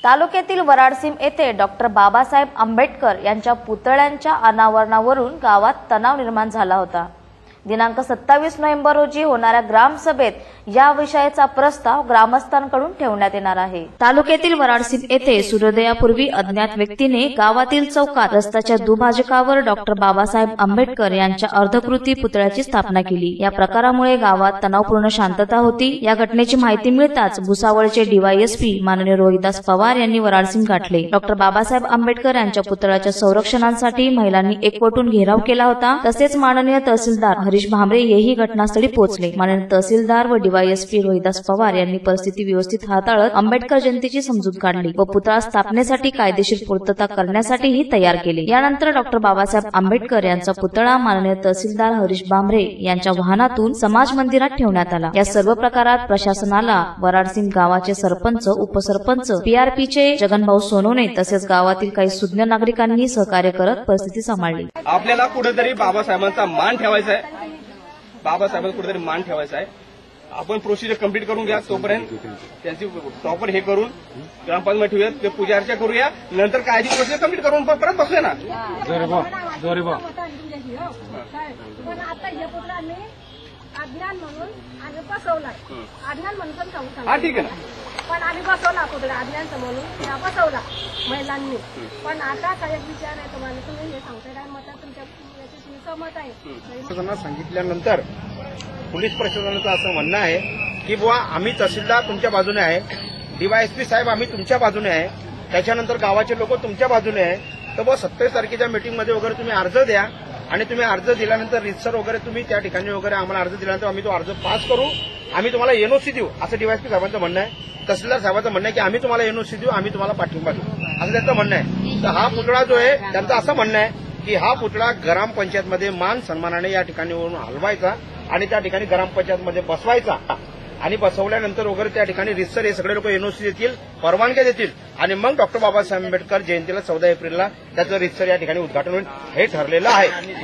तालुक्यातील वराडसीम येथे डॉक्टर बाबासाहेब आंबेडकर यांच्या पुतळ्यांच्या अनावरणावरून गावात तणाव निर्माण झाला होता। दिनांक 27 नोव्हेंबर रोजी होणाऱ्या ग्रामसभेत या विषयाचा प्रस्ताव ग्रामस्थांकडून ठेवण्यात येणार आहे। तालुक्यातील वराडसीम येथे सूर्योदयापूर्वी अज्ञात व्यक्तीने गावातील चौकात रस्त्याच्या दुभाजकावर डॉक्टर बाबासाहेब आंबेडकर यांच्या अर्धकृती पुतळ्याची स्थापना केली। या प्रकारामुळे गावात तणावपूर्ण शांतता होती। या घटनेची माहिती मिळताच भुसावळचे डीवायएसपी माननीय रोहिदास पवार यांनी वराडसीम गाठले। डॉक्टर बाबासाहेब आंबेडकर यांच्या पुतळ्याच्या संरक्षणासाठी महिलांनी एकवटून घेराव केला होता। तसेच माननीय तहसीलदार हरीश भामरे हेही घटनास्थळी पोहोचले। माननीय तहसीलदार व डीवायएसपी रोहिदास पवार यांनी परिस्थिती व्यवस्थित हाताळत आंबेडकर जयंतीची समजूत काढली व पुतळा स्थापनेसाठी कायदेशीर पूर्तता करण्यासाठीही तयार केले। यानंतर डॉक्टर बाबासाहेब आंबेडकर यांचा पुतळा माननीय तहसीलदार हरीश भामरे यांच्या वाहनातून समाज मंदिरात ठेवण्यात आला। या सर्व प्रकारात प्रशासनाला वराडसीम गावाचे सरपंच, उपसरपंच, पीआरपीचे जगनभाऊ सोनवणे तसेच गावातील काही सुज्ञ नागरिकांनी सहकार्य करत परिस्थिती सांभाळली। आपल्याला कुठेतरी बाबासाहेबांचा मान ठेवायचा आहे, बाबासाहेबांचा कुठेतरी मान ठेवायचा आहे। आपण प्रोसिजर कंप्लीट करून घ्या, तोपर्यंत त्यांची प्रॉपर हे करून ग्रामपंचायत ठेवूया, ते पूजा अर्चा करूया, नंतर काय ती प्रोसिजर कंप्लीट करून परत बसूया ना। अज्ञान म्हणून आम्ही बसवला, अज्ञान म्हणून पण सांगू हा ठीक आहे ना, पण आम्ही बसवला पुतळा अज्ञान म्हणून बसवला महिलांनी। पण आता काय विचार आहे तुम्हाला, तुम्ही हे सांगताय काय मत तुमच्या याची सहमत आहे? सांगितल्यानंतर पोलीस प्रशासनाचं असं म्हणणं आहे की बुवा आम्ही तहसीलदार तुमच्या बाजूने आहे, डीवायएसपी साहेब आम्ही तुमच्या बाजूने आहे, त्याच्यानंतर गावाचे लोक तुमच्या बाजूने आहे। तर बुवा 27 तारखेच्या मीटिंगमध्ये वगैरे तुम्ही अर्ज द्या आणि तुम्ही अर्ज दिल्यानंतर रितसर वगैरे तुम्ही त्या ठिकाणी वगैरे आम्हाला अर्ज दिल्यानंतर आम्ही तो अर्ज पास करू, आम्ही तुम्हाला एनओसी देऊ, असं डीवायएसपी साहेबांचं म्हणणं आहे। तहसीलदार साहेबांचं म्हणणं आहे की आम्ही तुम्हाला एनओसी देऊ, आम्ही तुम्हाला पाठिंबा देऊ, असं त्यांचं म्हणणं आहे। तर हा पुतळा जो आहे त्यांचं असं म्हणणं आहे की हा पुतळा ग्रामपंचायतमध्ये मान सन्मानाने या ठिकाणी हलवायचा आणि त्या ठिकाणी ग्रामपंचायतमध्ये बसवायचा आणि बसवल्यानंतर वगैरे त्या ठिकाणी रितसर हे सगळे लोक एनओसी देतील, परवानग्या देतील आणि मग डॉक्टर बाबासाहेब आंबेडकर जयंतीला 14 एप्रिलला त्याचं रितसर या ठिकाणी उद्घाटन होईल हे ठरलेलं आहे।